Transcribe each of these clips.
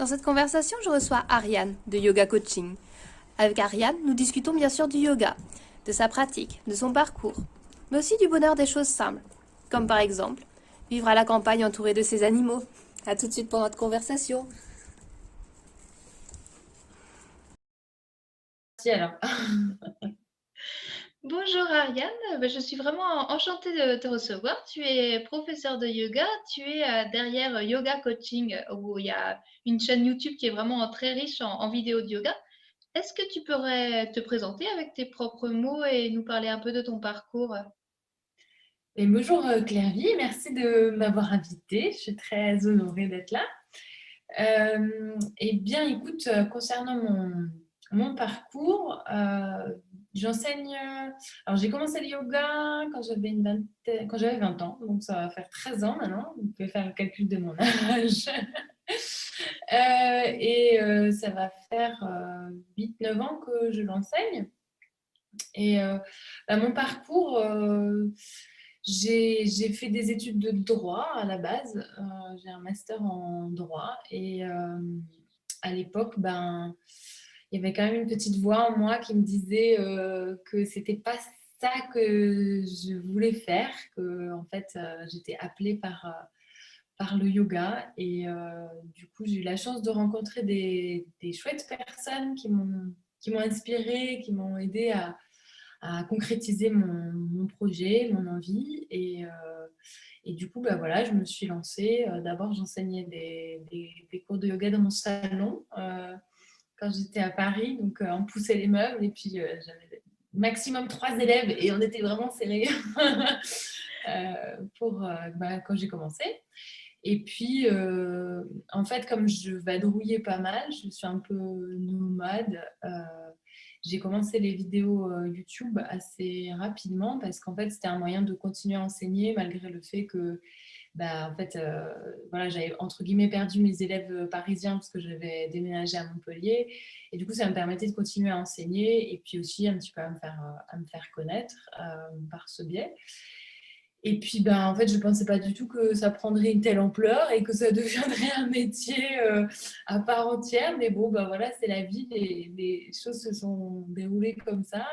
Dans cette conversation, je reçois Ariane de Yoga Coaching. Avec Ariane, nous discutons bien sûr du yoga, de sa pratique, de son parcours, mais aussi du bonheur des choses simples, comme par exemple vivre à la campagne entouré de ses animaux. À tout de suite pour notre conversation. Si, alors. Bonjour Ariane, je suis vraiment enchantée de te recevoir. Tu es professeure de yoga, tu es derrière Yoga Coaching où il y a une chaîne YouTube qui est vraiment très riche en vidéos de yoga. Est-ce que tu pourrais te présenter avec tes propres mots et nous parler un peu de ton parcours? Et bonjour Claire-Vie, merci de m'avoir invitée. Je suis très honorée d'être là. Eh bien, écoute, concernant mon parcours, j'enseigne. Alors, j'ai commencé le yoga quand j'avais 20 ans, donc ça va faire 13 ans maintenant. Vous pouvez faire le calcul de mon âge. Ça va faire 8-9 ans que je l'enseigne. Mon parcours, j'ai fait des études de droit à la base. J'ai un master en droit. À l'époque, il y avait quand même une petite voix en moi qui me disait que c'était pas ça que je voulais faire, que en fait, j'étais appelée par le yoga. Du coup, j'ai eu la chance de rencontrer des chouettes personnes qui m'ont inspirée, qui m'ont aidée à concrétiser mon projet, mon envie. Du coup, voilà, je me suis lancée. D'abord, j'enseignais des cours de yoga dans mon salon quand j'étais à Paris. Donc, on poussait les meubles et puis j'avais maximum 3 élèves et on était vraiment serrés quand j'ai commencé. Et puis, en fait, comme je vadrouillais pas mal, je suis un peu nomade. J'ai commencé les vidéos YouTube assez rapidement parce qu'en fait, c'était un moyen de continuer à enseigner malgré le fait que, en fait, voilà, j'avais entre guillemets perdu mes élèves parisiens parce que j'avais déménagé à Montpellier. Et du coup, ça me permettait de continuer à enseigner et puis aussi un petit peu à me faire connaître par ce biais. Et puis, en fait, je ne pensais pas du tout que ça prendrait une telle ampleur et que ça deviendrait un métier à part entière. Mais bon, voilà, c'est la vie. Les choses se sont déroulées comme ça.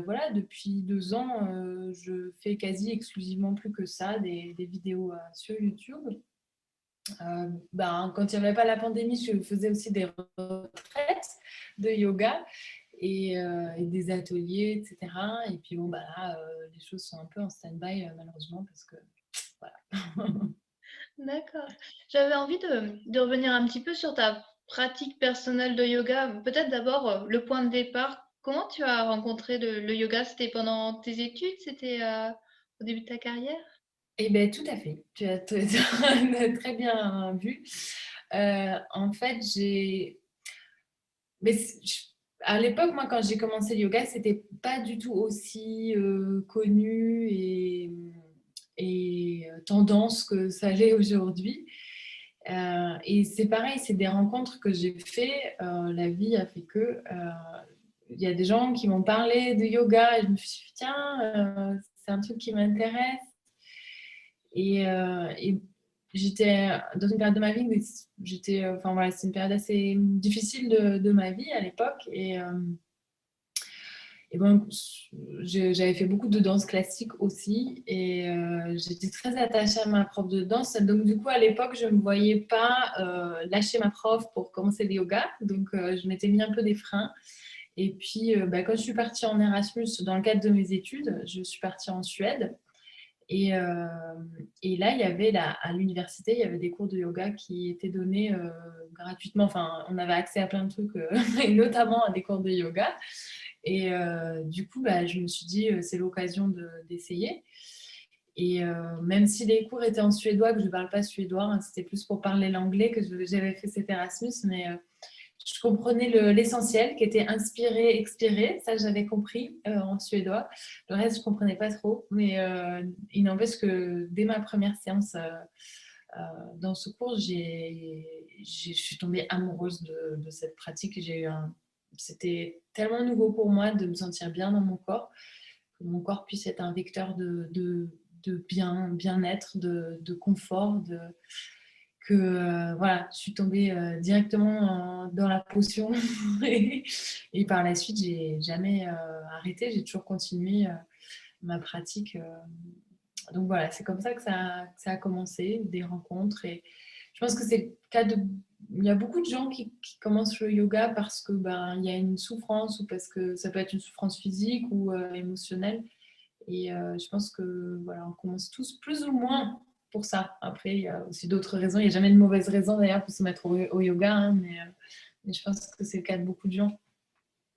Voilà, depuis 2 ans, je fais quasi exclusivement plus que ça, des vidéos sur YouTube. Quand il n'y avait pas la pandémie, je faisais aussi des retraites de yoga et des ateliers, etc. Et puis là, les choses sont un peu en stand-by malheureusement parce que voilà. D'accord. J'avais envie de revenir un petit peu sur ta pratique personnelle de yoga. Peut-être d'abord le point de départ. Comment tu as rencontré le yoga? C'était pendant tes études? C'était au début de ta carrière? Eh bien, tout à fait. Tu as très bien vu. En fait, Mais à l'époque, moi, quand j'ai commencé le yoga, c'était pas du tout aussi connu et tendance que ça l'est aujourd'hui. Et c'est pareil, c'est des rencontres que j'ai fait. La vie a fait que il y a des gens qui m'ont parlé de yoga et je me suis dit, tiens, c'est un truc qui m'intéresse. Et j'étais dans une période de ma vie où enfin voilà, c'est une période assez difficile de ma vie à l'époque. Et bon, j'avais fait beaucoup de danse classique aussi et j'étais très attachée à ma prof de danse. Donc du coup, à l'époque, je ne me voyais pas lâcher ma prof pour commencer le yoga. Donc je m'étais mis un peu des freins. Et puis, quand je suis partie en Erasmus, dans le cadre de mes études, je suis partie en Suède. Et, euh, et là, il y avait à l'université, il y avait des cours de yoga qui étaient donnés gratuitement. Enfin, on avait accès à plein de trucs, et notamment à des cours de yoga. Du coup, je me suis dit, c'est l'occasion d'essayer. Même si les cours étaient en suédois, que je ne parle pas suédois, hein, c'était plus pour parler l'anglais que j'avais fait cet Erasmus, mais je comprenais l'essentiel qui était inspirer, expirer. Ça, j'avais compris en suédois. Le reste, je ne comprenais pas trop. Mais il n'empêche que dès ma première séance dans ce cours, je suis tombée amoureuse de cette pratique. C'était tellement nouveau pour moi de me sentir bien dans mon corps, que mon corps puisse être un vecteur de bien-être, de confort, voilà, je suis tombée directement dans la potion et par la suite, j'ai jamais arrêté, j'ai toujours continué ma pratique. Donc voilà, c'est comme ça que ça a commencé, des rencontres. Et je pense que c'est le cas de. Il y a beaucoup de gens qui commencent le yoga parce que il y a une souffrance ou parce que ça peut être une souffrance physique ou émotionnelle. Et je pense que voilà, on commence tous plus ou moins pour ça. Après, il y a aussi d'autres raisons. Il n'y a jamais de mauvaise raison d'ailleurs pour se mettre au yoga, hein, mais je pense que c'est le cas de beaucoup de gens.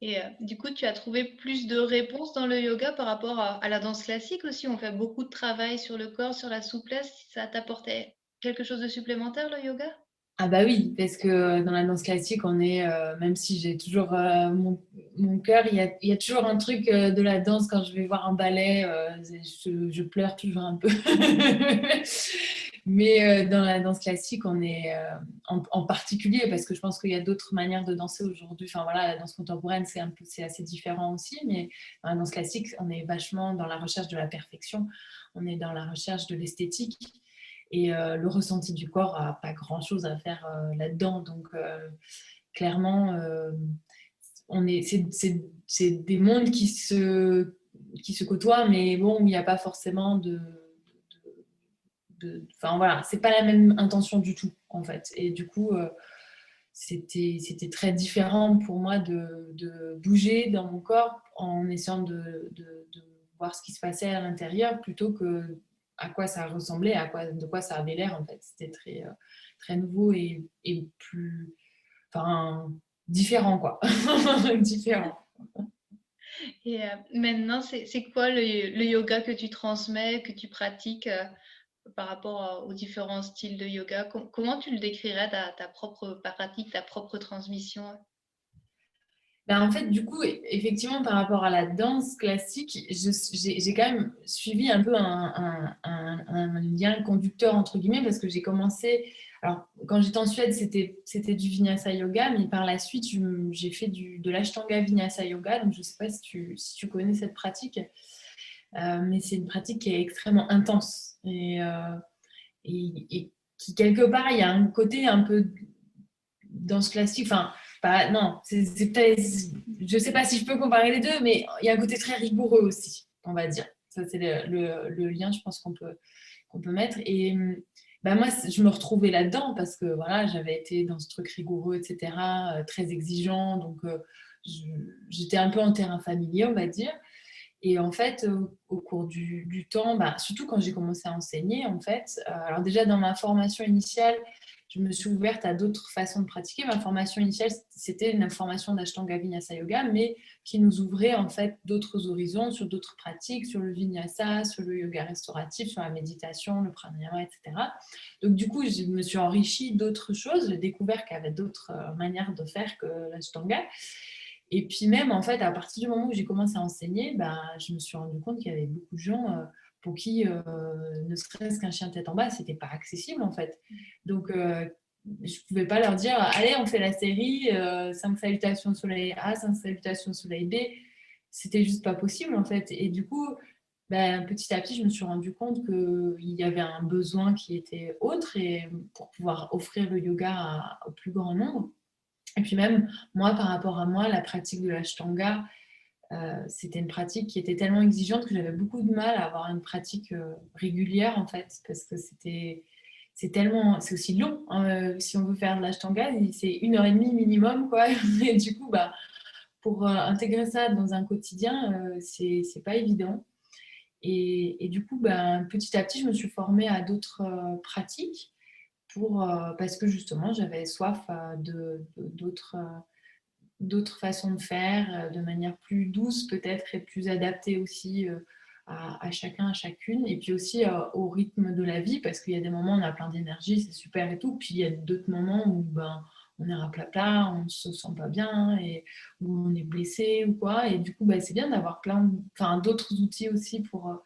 Et du coup, tu as trouvé plus de réponses dans le yoga par rapport à la danse classique aussi? On fait beaucoup de travail sur le corps, sur la souplesse. Ça t'apportait quelque chose de supplémentaire, le yoga? Ah bah oui, parce que dans la danse classique, on est, même si j'ai toujours mon cœur, il y a toujours un truc de la danse quand je vais voir un ballet, je pleure toujours un peu. Mais dans la danse classique, on est en particulier, parce que je pense qu'il y a d'autres manières de danser aujourd'hui. Enfin voilà, la danse contemporaine, c'est assez différent aussi, mais dans la danse classique, on est vachement dans la recherche de la perfection, on est dans la recherche de l'esthétique. Et le ressenti du corps n'a pas grand-chose à faire là-dedans. Donc, clairement, c'est des mondes qui se côtoient, mais bon, il n'y a pas forcément enfin, voilà, c'est pas la même intention du tout, en fait. Et du coup, c'était très différent pour moi de bouger dans mon corps en essayant de voir ce qui se passait à l'intérieur plutôt que à quoi ça ressemblait, de quoi ça avait l'air en fait. C'était très, très nouveau et plus, enfin, différent quoi. Différent. Et maintenant, c'est quoi le yoga que tu transmets, que tu pratiques par rapport aux différents styles de yoga? Comment tu le décrirais, ta propre pratique, ta propre transmission? Ben, en fait, du coup, effectivement, par rapport à la danse classique, j'ai quand même suivi un peu un lien conducteur, entre guillemets, parce que j'ai commencé. Alors, quand j'étais en Suède, c'était du Vinyasa Yoga, mais par la suite, j'ai fait de l'Ashtanga Vinyasa Yoga. Donc, je ne sais pas si tu connais cette pratique, mais c'est une pratique qui est extrêmement intense et qui, quelque part, il y a un côté un peu danse classique. Enfin, non, je sais pas si je peux comparer les deux, mais il y a un côté très rigoureux aussi, on va dire. Ça, c'est le lien, je pense, qu'on peut mettre. Et moi, je me retrouvais là-dedans parce que voilà, j'avais été dans ce truc rigoureux, etc., très exigeant. Donc, j'étais un peu en terrain familier, on va dire. Et en fait, au cours du temps, surtout quand j'ai commencé à enseigner, en fait, alors déjà dans ma formation initiale, je me suis ouverte à d'autres façons de pratiquer. Ma formation initiale, c'était une formation d'Ashtanga Vinyasa Yoga, mais qui nous ouvrait en fait d'autres horizons sur d'autres pratiques, sur le Vinyasa, sur le yoga restauratif, sur la méditation, le pranayama, etc. Donc du coup, je me suis enrichie d'autres choses. J'ai découvert qu'il y avait d'autres manières de faire que l'Ashtanga. Et puis même, en fait, à partir du moment où j'ai commencé à enseigner, je me suis rendu compte qu'il y avait beaucoup de gens pour qui, ne serait-ce qu'un chien tête en bas, c'était pas accessible, en fait. Donc, je pouvais pas leur dire, allez, on fait la série, 5 salutations au soleil A, 5 salutations au soleil B. C'était juste pas possible, en fait. Et du coup, petit à petit, je me suis rendu compte qu'il y avait un besoin qui était autre et pour pouvoir offrir le yoga au plus grand nombre. Et puis même, moi, par rapport à moi, la pratique de l'Ashtanga, c'était une pratique qui était tellement exigeante que j'avais beaucoup de mal à avoir une pratique régulière, en fait, parce que c'est aussi long, hein, si on veut faire de l'Ashtanga, c'est 1 heure et demie minimum, quoi. Et du coup, pour intégrer ça dans un quotidien, c'est pas évident. Et du coup, petit à petit, je me suis formée à d'autres pratiques parce que justement, j'avais soif d'autres façons de faire, de manière plus douce peut-être et plus adaptée aussi à chacun, à chacune. Et puis aussi au rythme de la vie, parce qu'il y a des moments où on a plein d'énergie, c'est super et tout. Puis il y a d'autres moments où on est raplapla, on ne se sent pas bien et où on est blessé ou quoi. Et du coup, c'est bien d'avoir d'autres outils aussi pour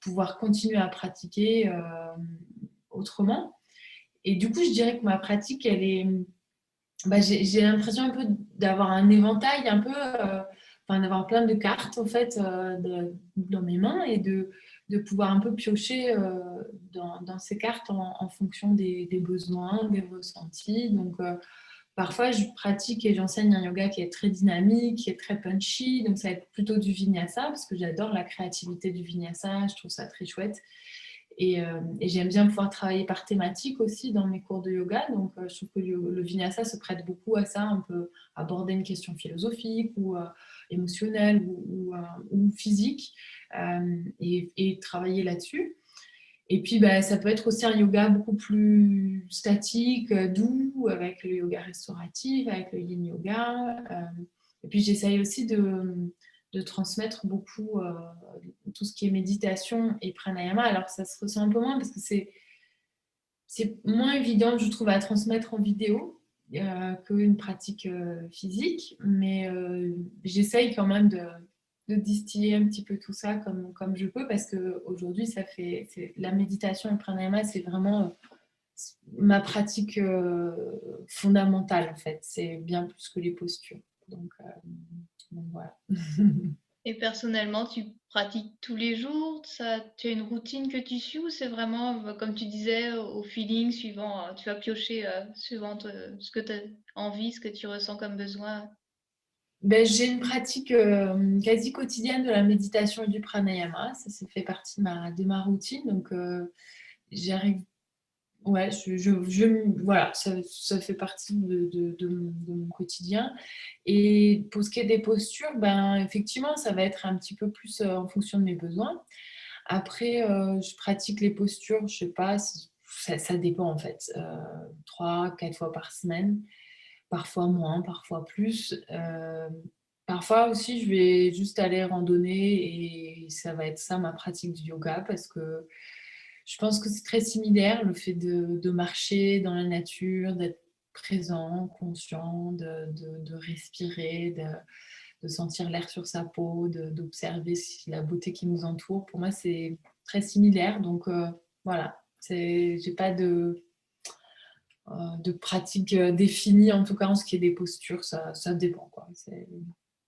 pouvoir continuer à pratiquer autrement. Et du coup, je dirais que ma pratique, elle est j'ai l'impression un peu d'avoir un éventail, d'avoir plein de cartes en fait dans mes mains et de pouvoir un peu piocher dans ces cartes en fonction des besoins, des ressentis. Donc, parfois, je pratique et j'enseigne un yoga qui est très dynamique, qui est très punchy. Donc, ça va être plutôt du vinyasa parce que j'adore la créativité du vinyasa. Je trouve ça très chouette. Et j'aime bien pouvoir travailler par thématique aussi dans mes cours de yoga. Donc, je trouve que le vinyasa se prête beaucoup à ça. On peut aborder une question philosophique ou émotionnelle ou physique et travailler là-dessus. Et puis, ça peut être aussi un yoga beaucoup plus statique, doux, avec le yoga restauratif, avec le yin yoga. Et puis, j'essaye aussi de transmettre beaucoup tout ce qui est méditation et pranayama. Alors, ça se ressent un peu moins parce que c'est moins évident, je trouve, à transmettre en vidéo qu'une pratique physique. Mais j'essaye quand même de distiller un petit peu tout ça comme je peux parce qu'aujourd'hui, la méditation et le pranayama, c'est vraiment ma pratique fondamentale, en fait. C'est bien plus que les postures. Donc voilà. Et personnellement, tu pratiques tous les jours? Tu as une routine que tu suis ou c'est vraiment, comme tu disais, au feeling, suivant, tu vas piocher suivant ce que tu as envie, ce que tu ressens comme besoin? J'ai une pratique quasi quotidienne de la méditation et du pranayama. Ça fait partie de ma routine. Donc, j'arrive. Ouais, voilà, ça fait partie de mon quotidien. Et pour ce qui est des postures, effectivement, ça va être un petit peu plus en fonction de mes besoins. Après, je pratique les postures, je sais pas, ça dépend en fait. 3, 4 fois par semaine, parfois moins, parfois plus. Parfois aussi, je vais juste aller randonner et ça va être ça ma pratique du yoga parce que je pense que c'est très similaire, le fait de marcher dans la nature, d'être présent, conscient, de respirer, de sentir l'air sur sa peau, d'observer la beauté qui nous entoure. Pour moi, c'est très similaire. Donc, voilà, j'ai pas de pratique définie, en tout cas en ce qui est des postures, ça dépend, quoi. C'est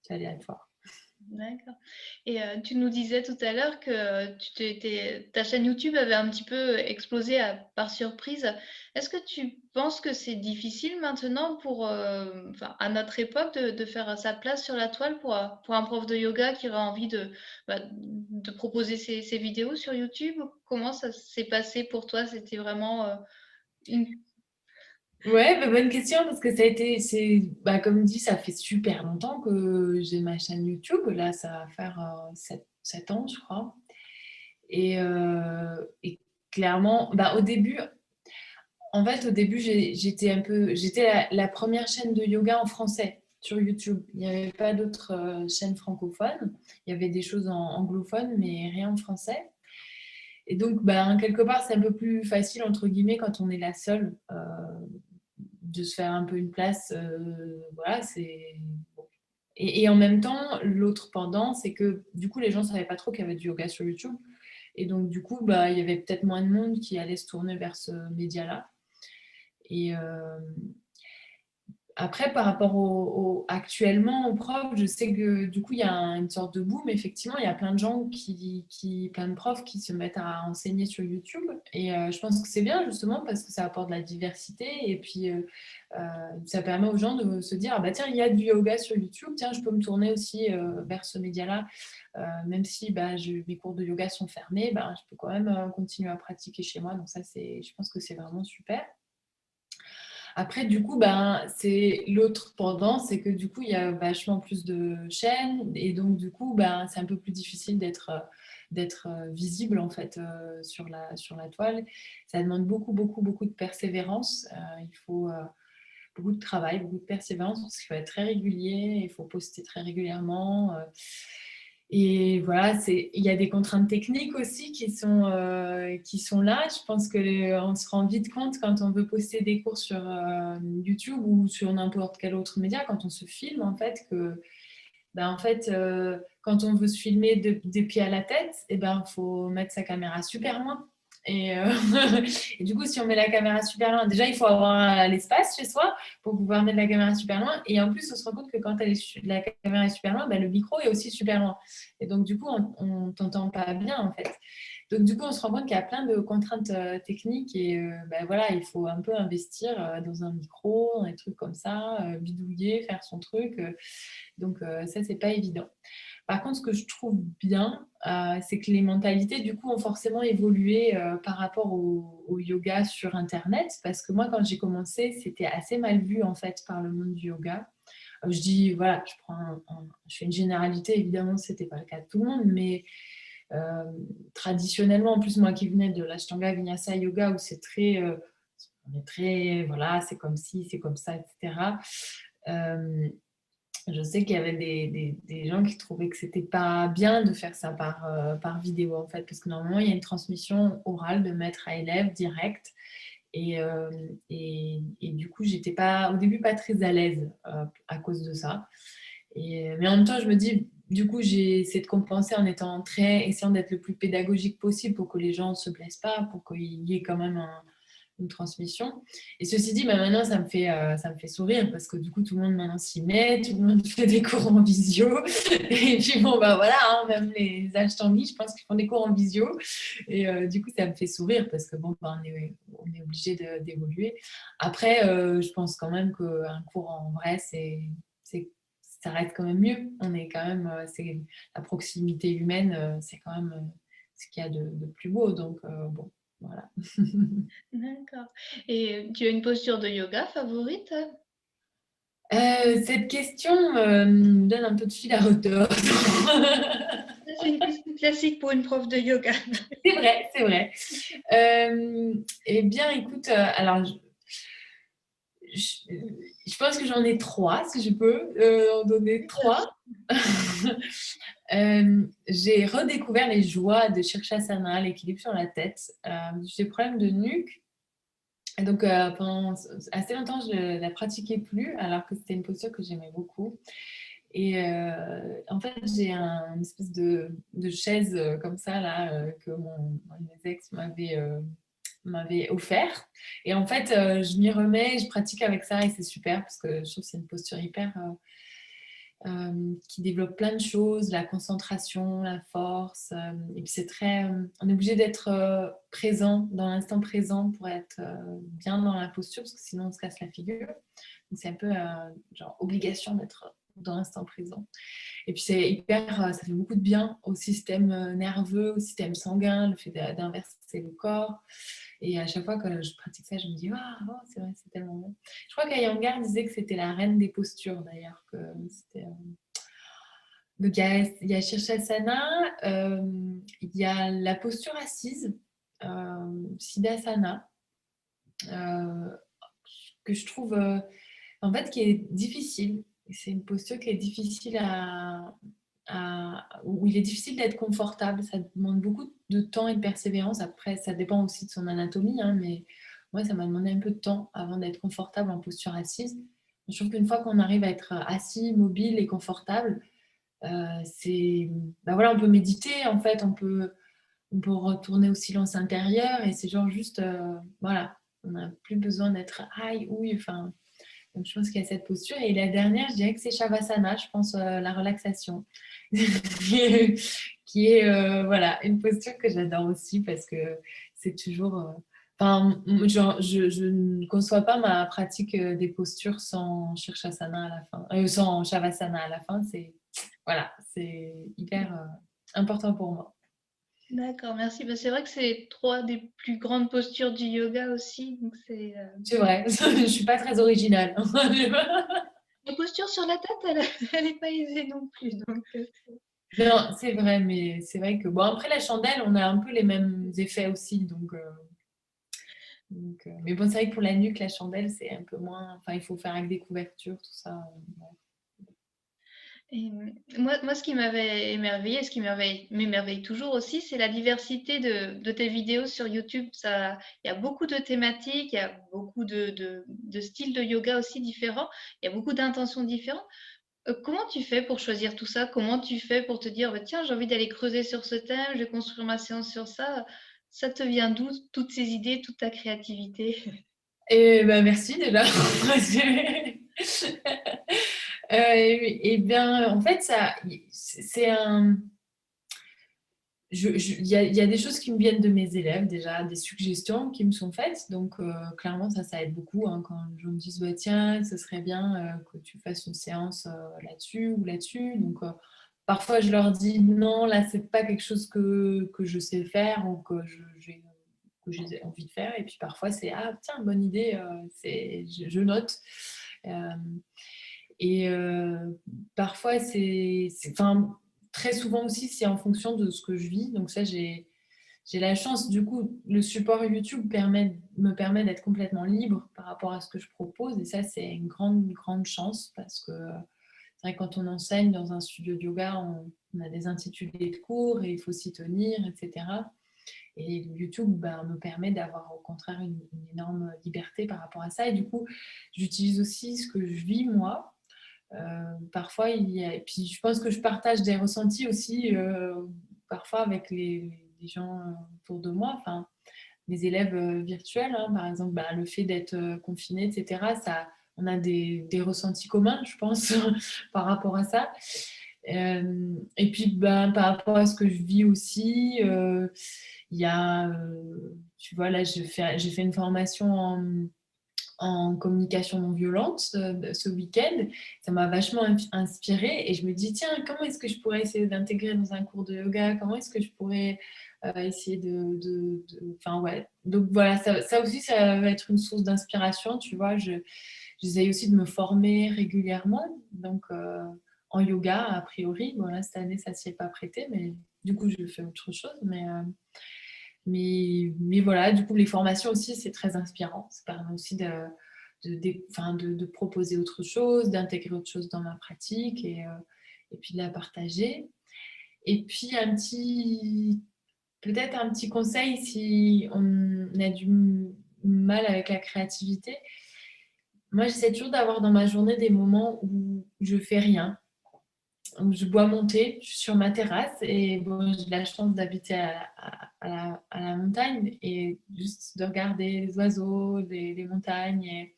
aléatoire. D'accord. Et tu nous disais tout à l'heure que ta chaîne YouTube avait un petit peu explosé par surprise. Est-ce que tu penses que c'est difficile maintenant enfin, à notre époque de faire sa place sur la toile pour un prof de yoga qui aurait envie de proposer ses vidéos sur YouTube? Comment ça s'est passé pour toi? C'était vraiment une... Ouais, bonne question parce que comme dit, ça fait super longtemps que j'ai ma chaîne YouTube. Là, ça va faire 7 ans, je crois. Et clairement, au début, j'étais la première chaîne de yoga en français sur YouTube. Il n'y avait pas d'autres chaînes francophones. Il y avait des choses en anglophone, mais rien en français. Et donc, quelque part, c'est un peu plus facile, entre guillemets, quand on est la seule, de se faire un peu une place. Voilà, c'est... bon. Et en même temps, l'autre pendant, c'est que du coup, les gens ne savaient pas trop qu'il y avait du yoga sur YouTube. Et donc, du coup, il y avait peut-être moins de monde qui allait se tourner vers ce média-là. Et après, par rapport actuellement aux profs, je sais que du coup, il y a une sorte de boom. Effectivement, il y a plein de gens plein de profs qui se mettent à enseigner sur YouTube. Et je pense que c'est bien justement parce que ça apporte de la diversité. Et puis, ça permet aux gens de se dire, ah bah tiens, il y a du yoga sur YouTube. Tiens, je peux me tourner aussi vers ce média-là. Même si mes cours de yoga sont fermés, je peux quand même continuer à pratiquer chez moi. Donc ça, je pense que c'est vraiment super. Après, du coup, c'est l'autre pendant, c'est que du coup, il y a vachement plus de chaînes et donc du coup, c'est un peu plus difficile d'être visible en fait sur la toile. Ça demande beaucoup, beaucoup, beaucoup de persévérance. Il faut beaucoup de travail, beaucoup de persévérance parce qu'il faut être très régulier, il faut poster très régulièrement. Et voilà, il y a des contraintes techniques aussi qui sont là. Je pense qu'on se rend vite compte quand on veut poster des cours sur YouTube ou sur n'importe quel autre média, quand on se filme en fait, quand on veut se filmer des pieds à la tête, il faut mettre sa caméra super loin. Et, et du coup, si on met la caméra super loin, déjà, il faut avoir l'espace chez soi pour pouvoir mettre la caméra super loin. Et en plus, on se rend compte que quand la caméra est super loin, ben, le micro est aussi super loin. Et donc, du coup, on ne t'entend pas bien, en fait. Donc, du coup, on se rend compte qu'il y a plein de contraintes techniques et ben, voilà, il faut un peu investir dans un micro, dans des trucs comme ça, bidouiller, faire son truc. Donc, ça, c'est pas évident. Par contre, ce que je trouve bien, c'est que les mentalités, du coup, ont forcément évolué par rapport au yoga sur Internet. Parce que moi, quand j'ai commencé, c'était assez mal vu, en fait, par le monde du yoga. Je dis, voilà, je fais une généralité, évidemment, ce n'était pas le cas de tout le monde, mais traditionnellement, en plus, moi qui venais de l'Ashtanga Vinyasa Yoga, où c'est très, on est très, voilà, c'est comme ci, c'est comme ça, etc. Je sais qu'il y avait des gens qui trouvaient que c'était pas bien de faire ça par vidéo, en fait, parce que normalement, il y a une transmission orale de maître à élève direct. Et du coup, j'étais pas, au début, pas très à l'aise à cause de ça. Mais en même temps, je me dis, du coup, j'ai essayé de compenser en essayant d'être le plus pédagogique possible pour que les gens ne se blessent pas, pour qu'il y ait quand même une transmission. Et ceci dit, bah, maintenant, ça me fait sourire parce que du coup, tout le monde maintenant s'y met, tout le monde fait des cours en visio. Et puis bon, bah voilà, hein, même les Ashtangis, je pense qu'ils font des cours en visio. Et du coup, ça me fait sourire parce que bon, bah, on est obligé d'évoluer. Après, je pense quand même qu'un cours en vrai, ça reste quand même mieux. On est quand même, c'est la proximité humaine, c'est quand même ce qu'il y a de plus beau. Donc bon, voilà. D'accord. Et tu as une posture de yoga favorite? Cette question me donne un peu de fil à retordre. Ça, c'est une question classique pour une prof de yoga. C'est vrai, c'est vrai. Eh bien, écoute, alors, je, je pense que j'en ai trois, si je peux en donner trois. J'ai redécouvert les joies de Shirshasana, l'équilibre sur la tête. J'ai des problèmes de nuque. Et donc, pendant assez longtemps, je ne la pratiquais plus, alors que c'était une posture que j'aimais beaucoup. Et en fait, j'ai une espèce de chaise comme ça, là, que mes ex m'avait offert. Et en fait, je m'y remets, je pratique avec ça et c'est super parce que je trouve que c'est une posture hyper qui développe plein de choses, la concentration, la force. Et puis c'est très, on est obligé d'être présent, dans l'instant présent pour être bien dans la posture parce que sinon on se casse la figure. Donc c'est un peu genre obligation d'être dans l'instant présent. Et puis c'est hyper, ça fait beaucoup de bien au système nerveux, au système sanguin, le fait d'inverser le corps. Et à chaque fois que je pratique ça, je me dis, ah, oh, c'est vrai, c'est tellement bon. Je crois qu'Ayangar disait que c'était la reine des postures, d'ailleurs. Donc, il y a Shirshasana, il y a la posture assise, Siddhasana, que je trouve, en fait, qui est difficile. C'est une posture qui est difficile où il est difficile d'être confortable. Ça demande beaucoup de temps et de persévérance. Après, ça dépend aussi de son anatomie, hein, mais moi, ça m'a demandé un peu de temps avant d'être confortable en posture assise. Je trouve qu'une fois qu'on arrive à être assis, mobile et confortable, ben voilà, on peut méditer, en fait, on peut retourner au silence intérieur et c'est genre juste, voilà, on n'a plus besoin d'être aïe, oui, enfin. Donc, je pense qu'il y a cette posture. Et la dernière, je dirais que c'est Shavasana, je pense, la relaxation, qui est voilà, une posture que j'adore aussi parce que c'est toujours. Enfin, je ne conçois pas ma pratique des postures sans Shirshasana à la fin, sans Shavasana à la fin. Voilà, c'est hyper important pour moi. D'accord, merci. Bah, c'est vrai que c'est trois des plus grandes postures du yoga aussi. Donc c'est C'est vrai, je ne suis pas très originale. la posture sur la tête, elle est pas aisée non plus. Donc Non, c'est vrai, mais c'est vrai que bon, après la chandelle, on a un peu les mêmes effets aussi. Mais bon, c'est vrai que pour la nuque, la chandelle, c'est un peu moins. Enfin, il faut faire avec des couvertures, tout ça. Ouais. et moi, ce qui m'avait émerveillé, ce qui m'émerveille toujours aussi, c'est la diversité de tes vidéos sur YouTube. Ça, il y a beaucoup de thématiques, il y a beaucoup de styles de yoga aussi différents, il y a beaucoup d'intentions différentes. Comment tu fais pour choisir tout ça? Comment tu fais pour te dire, bah, tiens, j'ai envie d'aller creuser sur ce thème, je vais construire ma séance sur ça. Ça te vient d'où, toutes ces idées, toute ta créativité? Et ben merci déjà. Et bien, en fait, c'est un. Il y a des choses qui me viennent de mes élèves déjà, des suggestions qui me sont faites. Donc, clairement, ça aide beaucoup hein, quand je me dis, bah, tiens, ce serait bien que tu fasses une séance là-dessus ou là-dessus. Donc, parfois, je leur dis, non, là, c'est pas quelque chose que je sais faire ou que j'ai envie de faire. Et puis, parfois, c'est, ah, tiens, bonne idée, je note. Euh, et parfois, enfin, très souvent aussi, c'est en fonction de ce que je vis. Donc ça, j'ai la chance, du coup, le support YouTube me permet d'être complètement libre par rapport à ce que je propose. Et ça, c'est une grande, grande chance parce que c'est vrai que quand on enseigne dans un studio de yoga, on a des intitulés de cours et il faut s'y tenir, etc. Et YouTube me permet d'avoir au contraire une énorme liberté par rapport à ça. Et du coup, j'utilise aussi ce que je vis moi. Parfois, et puis je pense que je partage des ressentis aussi parfois avec les gens autour de moi, enfin les élèves virtuels, hein, par exemple, le fait d'être confiné, etc. On a des ressentis communs, je pense, par rapport à ça. Et puis, par rapport à ce que je vis aussi, il y a, tu vois, là, j'ai fait une formation en communication non violente ce week-end. Ça m'a vachement inspirée et je me dis, tiens, comment est-ce que je pourrais essayer d'intégrer dans un cours de yoga? Comment est-ce que je pourrais essayer Enfin, ouais. Donc voilà, ça aussi, ça va être une source d'inspiration, tu vois. J'essaye aussi de me former régulièrement, donc en yoga, a priori. Bon, là, cette année, ça ne s'y est pas prêté, mais du coup, je fais autre chose. Mais voilà, du coup, les formations aussi, c'est très inspirant. Ça permet aussi de proposer autre chose, d'intégrer autre chose dans ma pratique et puis de la partager. Et puis, peut-être un petit conseil si on a du mal avec la créativité. Moi, j'essaie toujours d'avoir dans ma journée des moments où je fais rien. Je bois mon thé, je suis sur ma terrasse et bon, j'ai la chance d'habiter à la montagne et juste de regarder les oiseaux, les montagnes. Et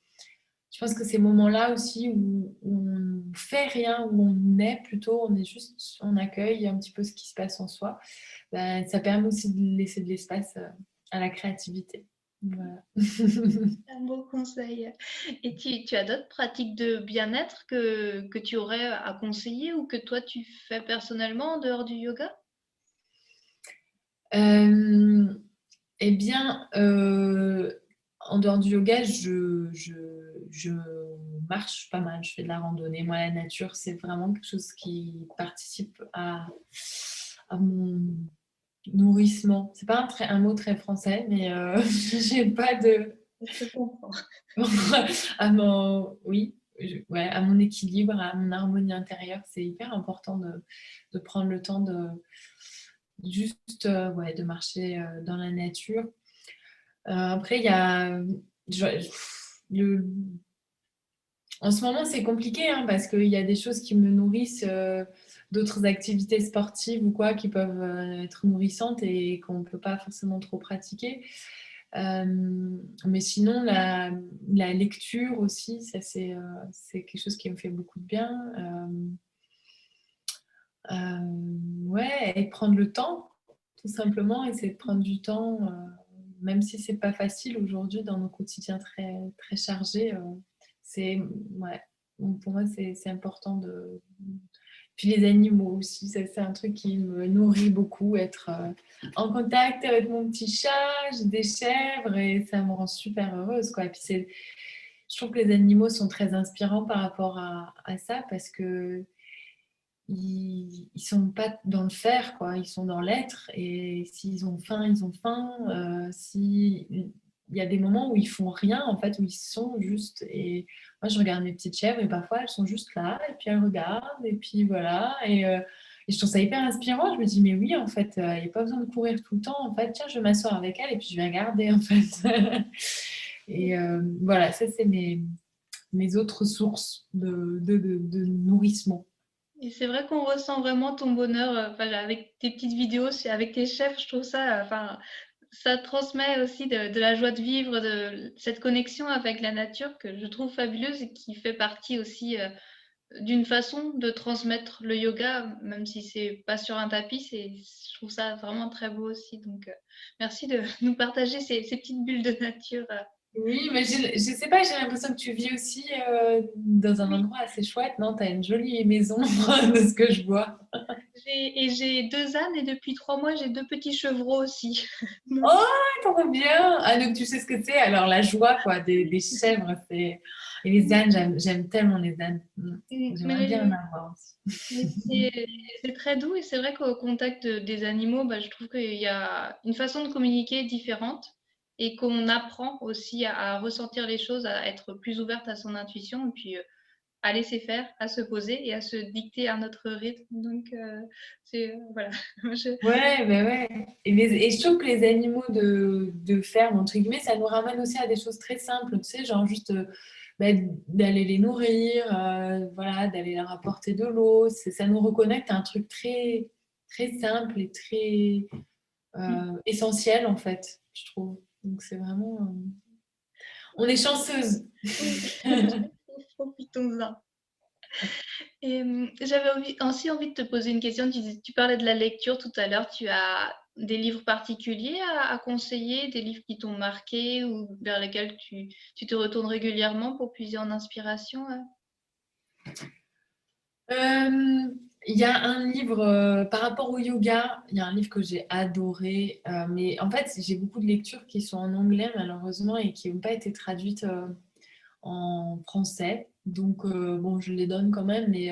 je pense que ces moments-là aussi où on ne fait rien, où on est plutôt, on est juste, on accueille un petit peu ce qui se passe en soi, ça permet aussi de laisser de l'espace à la créativité. Voilà. Un beau conseil. Et tu as d'autres pratiques de bien-être que tu aurais à conseiller ou que toi tu fais personnellement en dehors du yoga? Euh, Eh bien, en dehors du yoga, je marche pas mal, je fais de la randonnée. Moi, la nature, c'est vraiment quelque chose qui participe à mon nourrissement. C'est pas un mot très français, mais j'ai pas de... Je comprends. Oui, ouais, à mon équilibre, à mon harmonie intérieure. C'est hyper important de prendre le temps juste ouais, de marcher dans la nature. Après, il y a le... En ce moment, c'est compliqué hein, parce qu'il y a des choses qui me nourrissent, d'autres activités sportives ou quoi qui peuvent être nourrissantes et qu'on ne peut pas forcément trop pratiquer. Mais sinon, la lecture aussi, ça c'est quelque chose qui me fait beaucoup de bien. Ouais, et prendre le temps, tout simplement, essayer de prendre du temps, même si c'est pas facile aujourd'hui dans nos quotidiens très, très chargés. Ouais, donc pour moi, c'est important de. Puis les animaux aussi, c'est un truc qui me nourrit beaucoup, être en contact avec mon petit chat, j'ai des chèvres et ça me rend super heureuse, quoi. Et puis je trouve que les animaux sont très inspirants par rapport à ça parce que ils sont pas dans le faire, quoi. Ils sont dans l'être. Et s'ils ont faim, ils ont faim. Il y a des moments où ils font rien, en fait, où ils sont juste. Et moi, je regarde mes petites chèvres et parfois elles sont juste là, et puis elles regardent, et puis voilà. Et je trouve ça hyper inspirant. Je me dis, mais oui, en fait, il n'y a pas besoin de courir tout le temps. En fait, tiens, je vais m'asseoir avec elles et puis je vais regarder, en fait. Et voilà, ça, c'est mes autres sources de nourrissement. Et c'est vrai qu'on ressent vraiment ton bonheur, enfin, avec tes petites vidéos, avec tes chefs, je trouve ça, enfin, ça transmet aussi de la joie de vivre, de cette connexion avec la nature que je trouve fabuleuse et qui fait partie aussi d'une façon de transmettre le yoga, même si c'est pas sur un tapis, je trouve ça vraiment très beau aussi. Donc, merci de nous partager ces petites bulles de nature. Oui, mais je sais pas, j'ai l'impression que tu vis aussi dans un Oui, endroit assez chouette, non? Tu as une jolie maison de ce que je vois. j'ai 2 ânes et depuis 3 mois, j'ai 2 petits chevreaux aussi. Donc, Oh, trop bien! Ah, donc tu sais ce que c'est, alors la joie, quoi, des chèvres, c'est... Et les ânes, j'aime tellement les ânes. J'aimerais bien en mais avoir aussi. Mais c'est très doux et c'est vrai qu'au contact des animaux, bah, je trouve qu'il y a une façon de communiquer différente et qu'on apprend aussi à ressentir les choses, à être plus ouverte à son intuition et puis à laisser faire, à se poser et à se dicter un autre rythme. Donc, voilà. Je- Ouais, ben ouais. Et je trouve que les animaux de ferme, entre guillemets, ça nous ramène aussi à des choses très simples, tu sais, genre juste d'aller les nourrir, voilà, d'aller leur apporter de l'eau. Ça nous reconnecte à un truc très, très simple et très essentiel, en fait, je trouve. Donc c'est vraiment... On est chanceuse. Oui, profitons-en. Et j'avais aussi envie de te poser une question. Tu parlais de la lecture tout à l'heure. Tu as des livres particuliers à conseiller, des livres qui t'ont marqué ou vers lesquels tu te retournes régulièrement pour puiser en inspiration? Il y a un livre par rapport au yoga, il y a un livre que j'ai adoré, mais en fait j'ai beaucoup de lectures qui sont en anglais malheureusement et qui n'ont pas été traduites en français. Donc bon, je les donne quand même, mais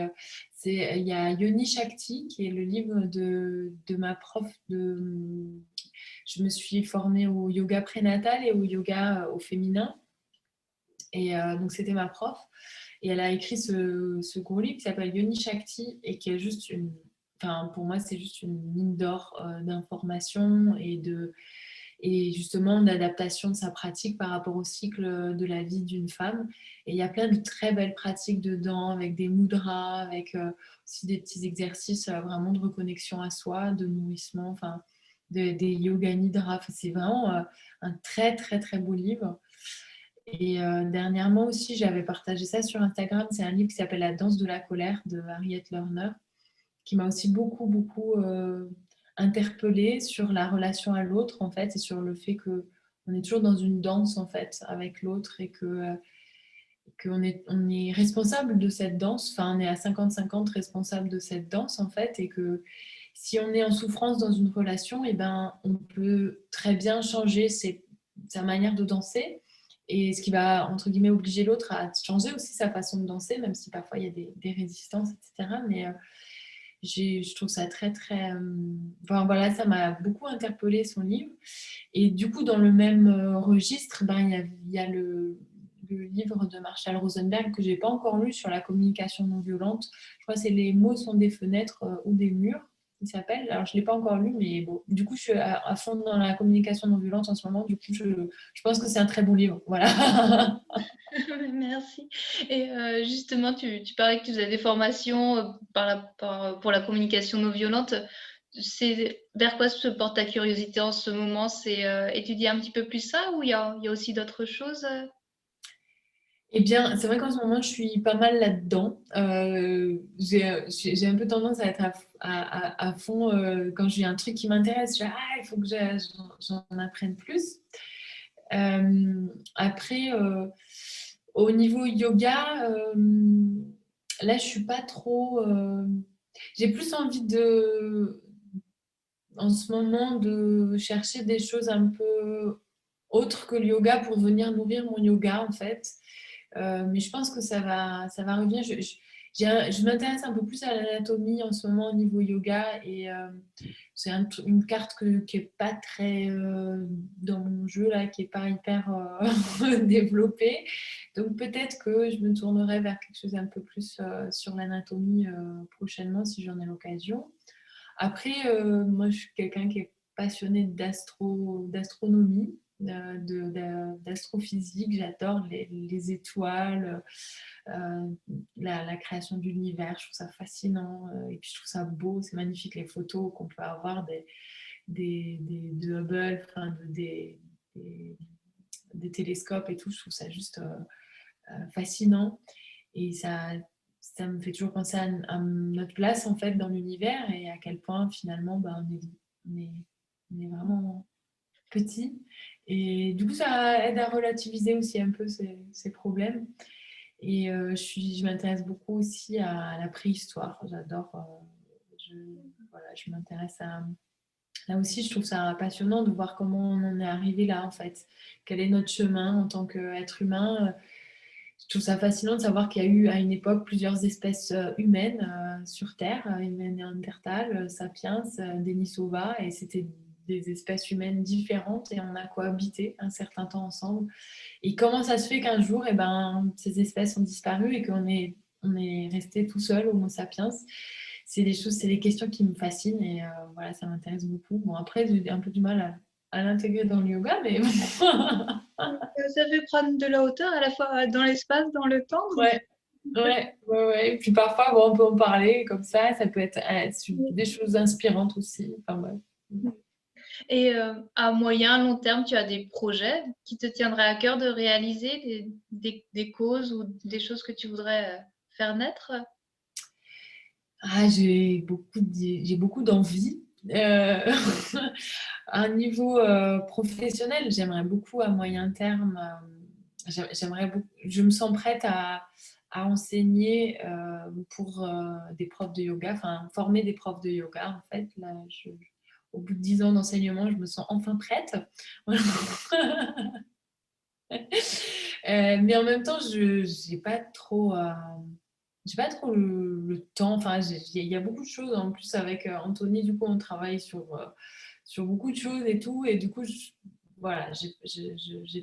il y a Yoni Shakti qui est le livre de ma prof de... Je me suis formée au yoga prénatal et au yoga au féminin. Et donc c'était ma prof. Et elle a écrit ce gros livre qui s'appelle Yoni Shakti et qui est juste une... Enfin, pour moi, c'est juste une mine d'or d'informations et justement d'adaptation de sa pratique par rapport au cycle de la vie d'une femme. Et il y a plein de très belles pratiques dedans, avec des mudras, avec aussi des petits exercices vraiment de reconnexion à soi, de nourrissement, enfin, des yoga nidra. Enfin, c'est vraiment un très, très, très beau livre. Et dernièrement aussi, j'avais partagé ça sur Instagram. C'est un livre qui s'appelle La danse de la colère de Harriet Lerner, qui m'a aussi beaucoup, beaucoup interpellée sur la relation à l'autre, en fait, et sur le fait que on est toujours dans une danse, en fait, avec l'autre et que on est responsable de cette danse. Enfin, on est à 50-50 responsable de cette danse, en fait, et que si on est en souffrance dans une relation, eh ben, on peut très bien changer sa manière de danser. Et ce qui va, entre guillemets, obliger l'autre à changer aussi sa façon de danser, même si parfois il y a des résistances, etc. Mais je trouve ça très, très... Enfin, voilà, ça m'a beaucoup interpellée, son livre. Et du coup, dans le même registre, ben, il y a le livre de Marshall Rosenberg que je n'ai pas encore lu sur la communication non violente. Je crois que c'est Les mots sont des fenêtres ou des murs, il s'appelle. Alors, je ne l'ai pas encore lu, mais bon, du coup, je suis à fond dans la communication non violente en ce moment. Du coup, je pense que c'est un très bon livre. Voilà. Merci. Et justement, tu parlais que tu faisais des formations pour la communication non violente. C'est vers quoi se porte ta curiosité en ce moment? C'est étudier un petit peu plus ça ou il y a aussi d'autres choses? Eh bien, c'est vrai qu'en ce moment, je suis pas mal là-dedans. J'ai un peu tendance à être à fond quand j'ai un truc qui m'intéresse. Je fais, ah, il faut que j'en apprenne plus. Après, au niveau yoga, là, je suis pas trop. J'ai plus envie en ce moment, de chercher des choses un peu autres que le yoga pour venir nourrir mon yoga, en fait. Mais je pense que ça va revenir. Je m'intéresse un peu plus à l'anatomie en ce moment au niveau yoga et c'est une carte qui n'est pas très dans mon jeu, là, qui n'est pas hyper développée. Donc peut-être que je me tournerai vers quelque chose un peu plus sur l'anatomie prochainement si j'en ai l'occasion. Après, moi, je suis quelqu'un qui est passionné d'astronomie, d'astrophysique. J'adore les étoiles, la création de l'univers. Je trouve ça fascinant. Et puis, je trouve ça beau. C'est magnifique les photos qu'on peut avoir de Hubble, enfin, des télescopes et tout. Je trouve ça juste fascinant. Et ça me fait toujours penser à notre place en fait dans l'univers et à quel point finalement on est vraiment petit. Et du coup, ça aide à relativiser aussi un peu ces problèmes. Et je m'intéresse beaucoup aussi à la préhistoire. J'adore. Je m'intéresse à. Là aussi, je trouve ça passionnant de voir comment on en est arrivé là, en fait. Quel est notre chemin en tant qu'être humain. Je trouve ça fascinant de savoir qu'il y a eu à une époque plusieurs espèces humaines sur Terre, humaines néandertales, sapiens, Denisova, et c'était des espèces humaines différentes et on a cohabité un certain temps ensemble. Et comment ça se fait qu'un jour, eh ben, ces espèces ont disparu et on est resté tout seul, Homo sapiens? C'est des questions qui me fascinent et voilà, ça m'intéresse beaucoup. Bon, après, j'ai un peu du mal à l'intégrer dans le yoga, mais bon. Ça fait prendre de la hauteur à la fois dans l'espace, dans le temps. Ouais. Et puis parfois, bon, on peut en parler comme ça peut être des choses inspirantes aussi. Enfin, ouais. Et à moyen, long terme, tu as des projets qui te tiendraient à cœur de réaliser, des causes ou des choses que tu voudrais faire naître? J'ai beaucoup d'envie. À un niveau professionnel, j'aimerais beaucoup à moyen terme, je me sens prête à enseigner pour des profs de yoga, enfin former des profs de yoga en fait. Là, au bout de 10 ans d'enseignement, je me sens enfin prête. Mais en même temps, je n'ai pas trop le temps. Enfin, il y a beaucoup de choses. En plus, avec Anthony, du coup, on travaille sur beaucoup de choses et tout. Et du coup, voilà,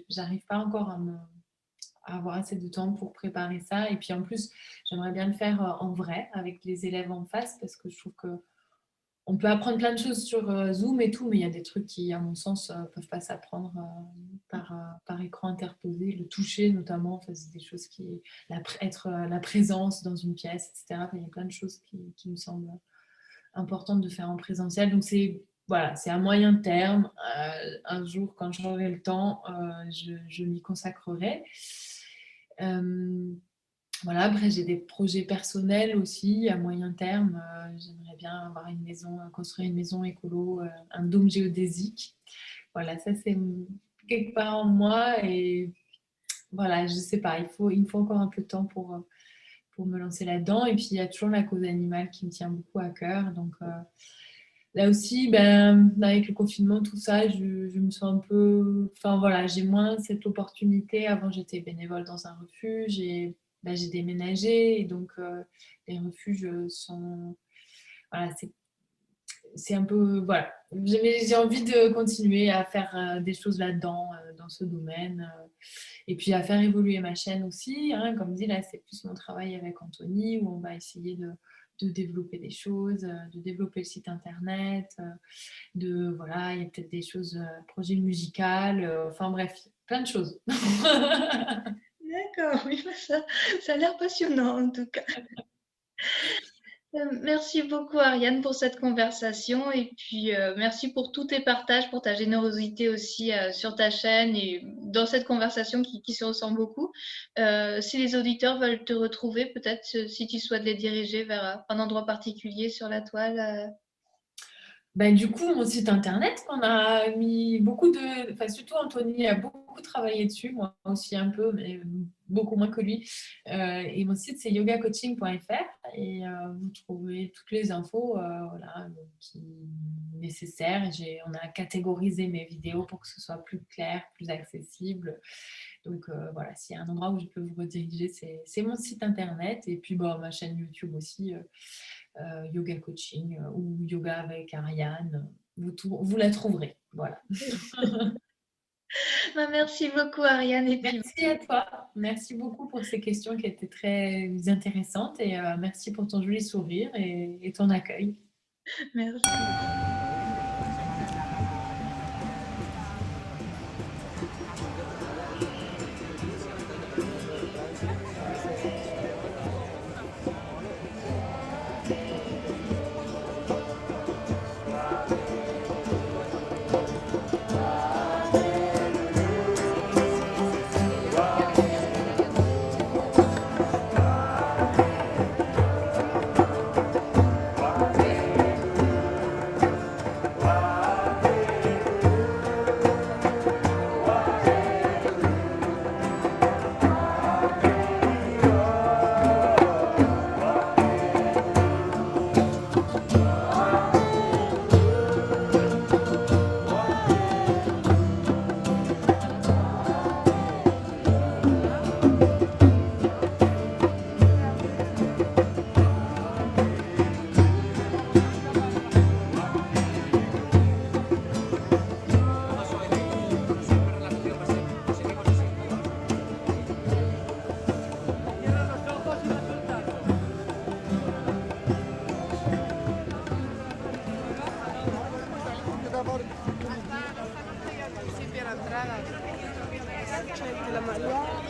j'arrive pas encore à avoir assez de temps pour préparer ça. Et puis, en plus, j'aimerais bien le faire en vrai, avec les élèves en face, parce que je trouve que on peut apprendre plein de choses sur Zoom et tout, mais il y a des trucs qui, à mon sens, ne peuvent pas s'apprendre par écran interposé. Le toucher, notamment, enfin, c'est des choses être la présence dans une pièce, etc. Enfin, il y a plein de choses qui me semblent importantes de faire en présentiel. Donc, voilà, c'est à moyen terme. Un jour, quand j'aurai le temps, je m'y consacrerai. Voilà, après, j'ai des projets personnels aussi à moyen terme. J'aimerais bien avoir une maison, construire une maison écolo, un dôme géodésique. Voilà, ça c'est quelque part en moi et voilà, je sais pas, il me faut encore un peu de temps pour me lancer là-dedans. Et puis il y a toujours la cause animale qui me tient beaucoup à cœur. Donc là aussi, ben, avec le confinement, tout ça, je me sens un peu. Enfin voilà, j'ai moins cette opportunité. Avant, j'étais bénévole dans un refuge et j'ai déménagé. Et donc, les refuges sont. Voilà, c'est un peu. Voilà. J'ai envie de continuer à faire des choses là-dedans, dans ce domaine. Et puis à faire évoluer ma chaîne aussi. Hein, comme dit, là, c'est plus mon travail avec Anthony où on va essayer de développer des choses, de développer le site internet, voilà, il y a peut-être des choses, projet musical, enfin bref, plein de choses. D'accord, oui, ça a l'air passionnant en tout cas. Merci beaucoup Ariane pour cette conversation et puis merci pour tous tes partages, pour ta générosité aussi sur ta chaîne et dans cette conversation qui se ressent beaucoup. Si les auditeurs veulent te retrouver, peut-être si tu souhaites les diriger vers un endroit particulier sur la toile. Du coup, mon site internet, on a mis enfin surtout Anthony a beaucoup travaillé dessus, moi aussi un peu, mais beaucoup moins que lui. Et mon site, c'est yogacoaching.fr et vous trouvez toutes les infos voilà, nécessaires. On a catégorisé mes vidéos pour que ce soit plus clair, plus accessible. Donc voilà, s'il y a un endroit où je peux vous rediriger, c'est mon site internet et puis ma chaîne YouTube aussi. Yoga coaching ou yoga avec Ariane, vous la trouverez. Voilà. Merci beaucoup Ariane. Et puis... Merci à toi. Merci beaucoup pour ces questions qui étaient très intéressantes et merci pour ton joli sourire et ton accueil. Merci. C'è anche la maglia.